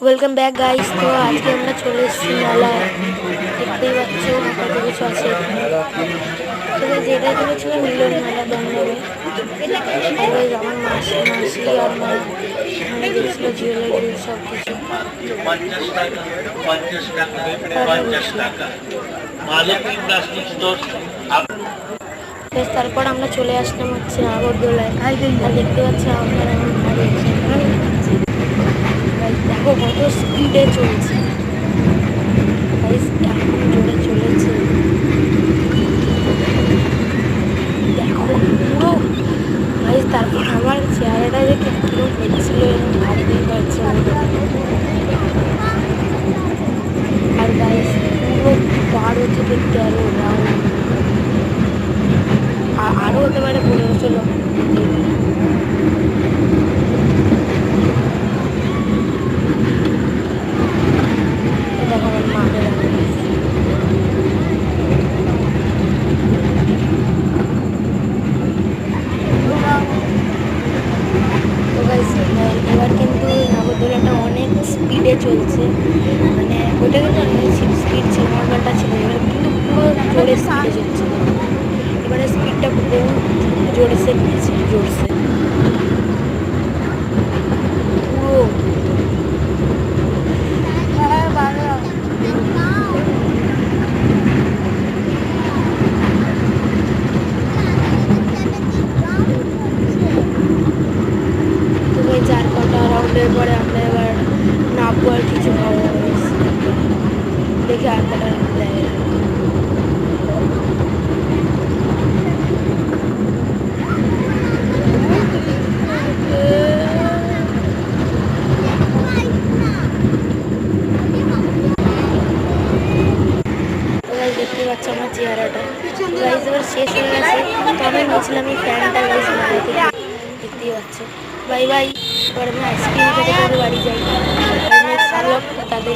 Welcome back guys. তো আজকে আমরা চলে এসেছি মেলায়, দেখতেই পাচ্ছ কত কিছু আছে। যেটা কিনেছিলাম মিলন মেলা দমদমে। আমার মাসি আর মা গেছিলো জুয়েলারি সব কিছু। তারপর আমরা চলে আসলাম হচ্ছে আগরদোলায়। দেখতে পাচ্ছি আমার ভাই দেখো কত স্পিডে চলছে, কেমন জোরে চলেছে দেখো পুরো গাইস। তারপর আমার চেহারাটা দেখে কিরকম হচ্ছিল, ভাবতেই পারছি। আর গাইস পুরো 12 থেকে 13 রাউন্ড, আরও হতে পারে 15-16। দেখো আমার মাকে এবার কিন্তু নাগরদোলাটা অনেক স্পিডে চলছে, মানে ওটা কিন্তু অনেক স্পিড ছিল, নর্মালটা ছিল, এবার কিন্তু পুরো জোরে স্পিডে চলছে। এবারে স্পিডটা বহু জোরসে নিয়েছে, জোরসে পুরো। তো 4-5টা রাউন্ডের পরে আমরা এবার নামবো আর কিছু খাবো, দেখি আর কটা দেয়। দেখতে পাচ্ছ আমার চেহারাটা গাইজ এবার শেষ হয়ে গেছে। তো আমি বলছিলাম এই ফ্যানটা গাইজ মারা থেকে দেখতেই পাচ্ছ। Bye bye. এবার আমি আইসক্রিম খেতে বাড়ি যাই। তাদের